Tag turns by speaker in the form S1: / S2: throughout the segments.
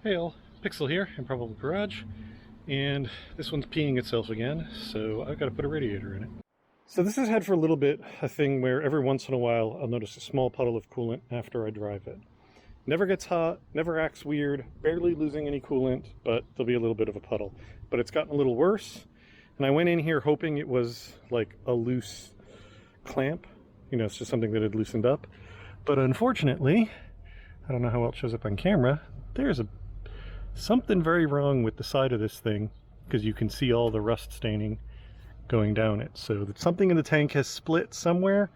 S1: Hey all, Pixel here, Improbable Garage, and this one's peeing itself again, so I've got to put a radiator in it. So this has had for a little bit a thing where every once in a while I'll notice a small puddle of coolant after I drive it. Never gets hot, never acts weird, barely losing any coolant, but there'll be a little bit of a puddle. But it's gotten a little worse, and I went in here hoping it was like a loose clamp. You know, it's just something that had loosened up. But unfortunately, I don't know how well it shows up on camera, there's something very wrong with the side of this thing, because you can see all the rust staining going down it. So that something in the tank has split somewhere.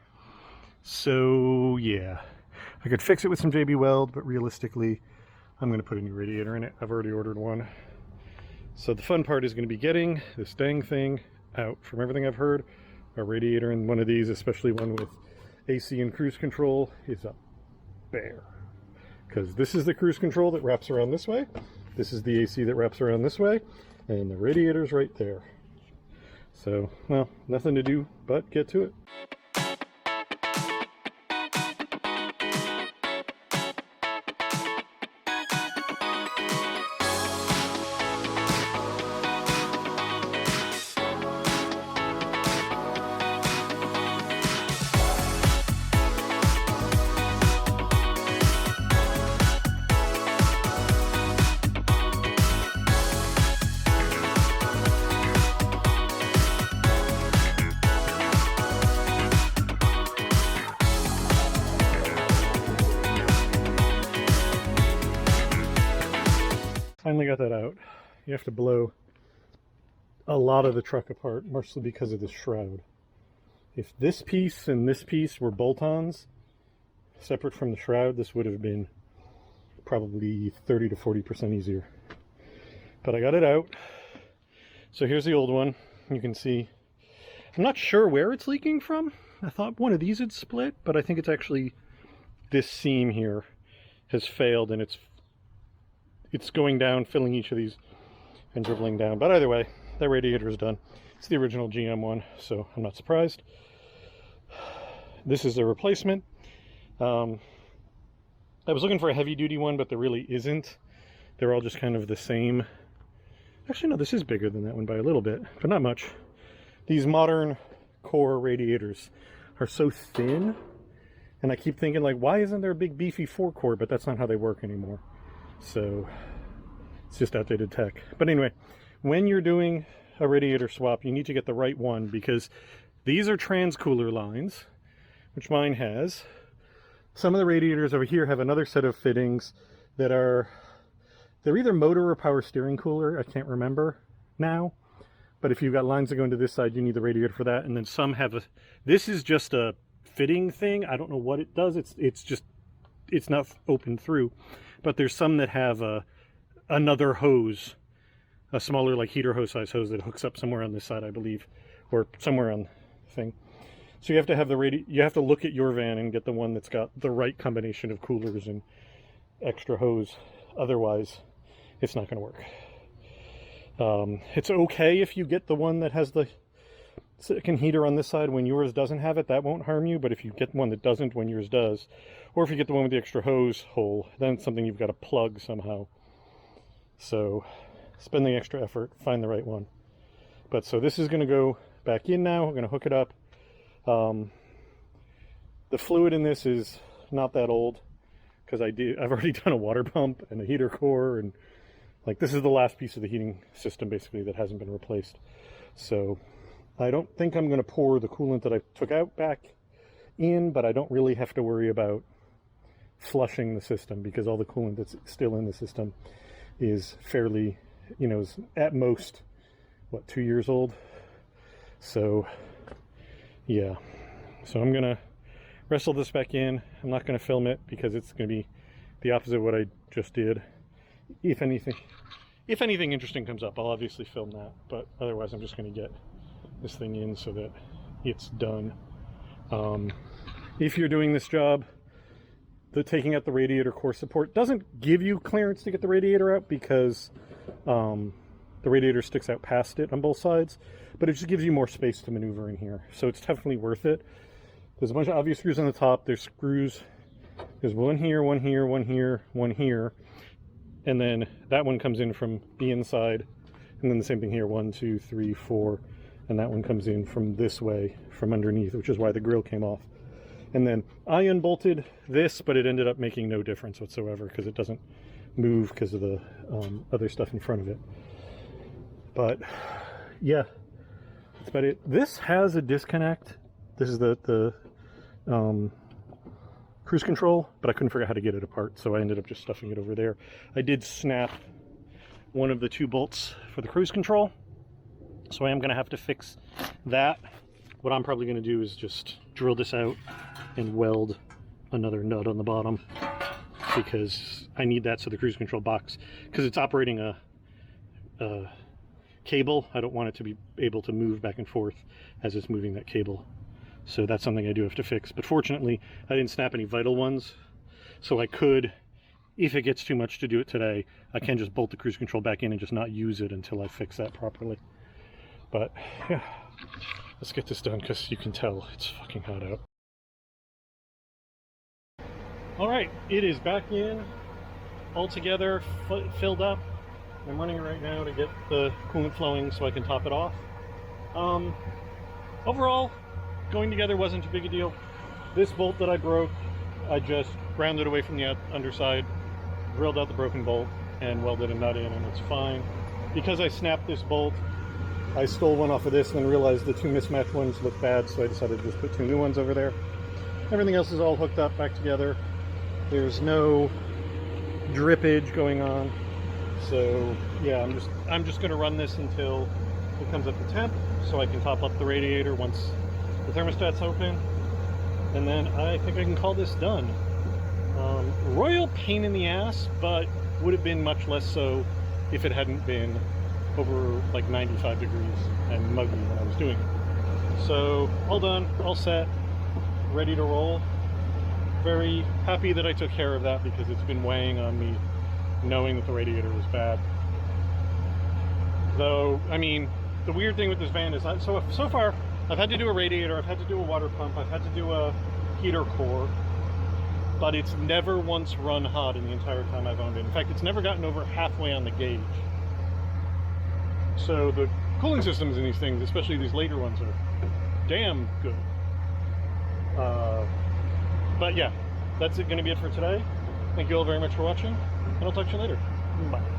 S1: So yeah, I could fix it with some JB Weld, but realistically I'm going to put a new radiator in it. I've already ordered one. So the fun part is going to be getting this dang thing out. From everything I've heard, a radiator in one of these, especially one with AC and cruise control, is a bear. Because this is the cruise control that wraps around this way. This is the AC that wraps around this way, and the radiator's right there. So, well, nothing to do but get to it. Finally got that out. You have to blow a lot of the truck apart, mostly because of this shroud. If this piece and this piece were bolt-ons, separate from the shroud, this would have been probably 30 to 40% easier. But I got it out. So here's the old one. You can see, I'm not sure where it's leaking from. I thought one of these had split, but I think it's actually this seam here has failed, and it's going down, filling each of these and dribbling down. But either way, that radiator is done. It's the original GM one, so I'm not surprised. This is a replacement. I was looking for a heavy duty one, but there really isn't. They're all just kind of the same. Actually, no, this is bigger than that one by a little bit, but not much. These modern core radiators are so thin, and I keep thinking, like, why isn't there a big beefy 4-core? But that's not how they work anymore. So it's just outdated tech. But anyway, when you're doing a radiator swap, you need to get the right one, because these are transcooler lines, which mine has. Some of the radiators over here have another set of fittings that they're either motor or power steering cooler. I can't remember now. But if you've got lines that go into this side, you need the radiator for that. And then some have this is just a fitting thing. I don't know what it does. It's not open through. But there's some that have another hose, a smaller, like, heater hose size hose that hooks up somewhere on this side, I believe, or somewhere on the thing. So you have to have you have to look at your van and get the one that's got the right combination of coolers and extra hose. Otherwise, it's not going to work. It's okay if you get the one that has the second heater on this side when yours doesn't have it. That won't harm you. But if you get one that doesn't when yours does, or if you get the one with the extra hose hole, then it's something you've got to plug somehow. So spend the extra effort, find the right one. But so this is going to go back in now. We're going to hook it up. The fluid in this is not that old, because I've already done a water pump and a heater core, and like, this is the last piece of the heating system basically that hasn't been replaced. So I don't think I'm going to pour the coolant that I took out back in, but I don't really have to worry about flushing the system, because all the coolant that's still in the system is fairly, you know, is at most, what, 2 years old. So yeah, so I'm gonna wrestle this back in. I'm not gonna film it, because it's gonna be the opposite of what I just did. If anything interesting comes up, I'll obviously film that, but otherwise I'm just gonna get this thing in so that it's done. If you're doing this job, the taking out the radiator core support doesn't give you clearance to get the radiator out, because the radiator sticks out past it on both sides, but it just gives you more space to maneuver in here. So it's definitely worth it. There's a bunch of obvious screws on the top. There's screws. There's one here, one here, one here, one here. and then that one comes in from the inside, and then the same thing here, 1, 2, 3, 4, and that one comes in from this way, from underneath, which is why the grill came off. And then I unbolted this, but it ended up making no difference whatsoever because it doesn't move because of the other stuff in front of it. But yeah, that's about it. This has a disconnect. This is the cruise control, but I couldn't figure out how to get it apart, so I ended up just stuffing it over there. I did snap one of the 2 bolts for the cruise control, so I am going to have to fix that. What I'm probably going to do is just drill this out and weld another nut on the bottom, because I need that so the cruise control box, because it's operating a cable, I don't want it to be able to move back and forth as it's moving that cable. So that's something I do have to fix. But fortunately, I didn't snap any vital ones, so I could, if it gets too much to do it today, I can just bolt the cruise control back in and just not use it until I fix that properly. But yeah, let's get this done because you can tell it's fucking hot out. All right, it is back in, all together, filled up. I'm running it right now to get the coolant flowing so I can top it off. Overall, going together wasn't too big a deal. This bolt that I broke, I just grounded away from the underside, drilled out the broken bolt, and welded a nut in, and it's fine. Because I snapped this bolt, I stole one off of this and then realized the 2 mismatched ones look bad, so I decided to just put 2 new ones over there. Everything else is all hooked up back together. There's no drippage going on. So yeah, I'm just gonna run this until it comes up to temp, so I can top up the radiator once the thermostat's open, and then I think I can call this done. Royal pain in the ass, but would have been much less so if it hadn't been over like 95 degrees and muggy when I was doing it. So all done, all set, ready to roll. Very happy that I took care of that because it's been weighing on me knowing that the radiator was bad. Though, I mean, the weird thing with this van is so far I've had to do a radiator, I've had to do a water pump, I've had to do a heater core, but it's never once run hot in the entire time I've owned it. In fact, it's never gotten over halfway on the gauge. So the cooling systems in these things, especially these later ones, are damn good. But yeah, that's going to be it for today. Thank you all very much for watching, and I'll talk to you later. Bye.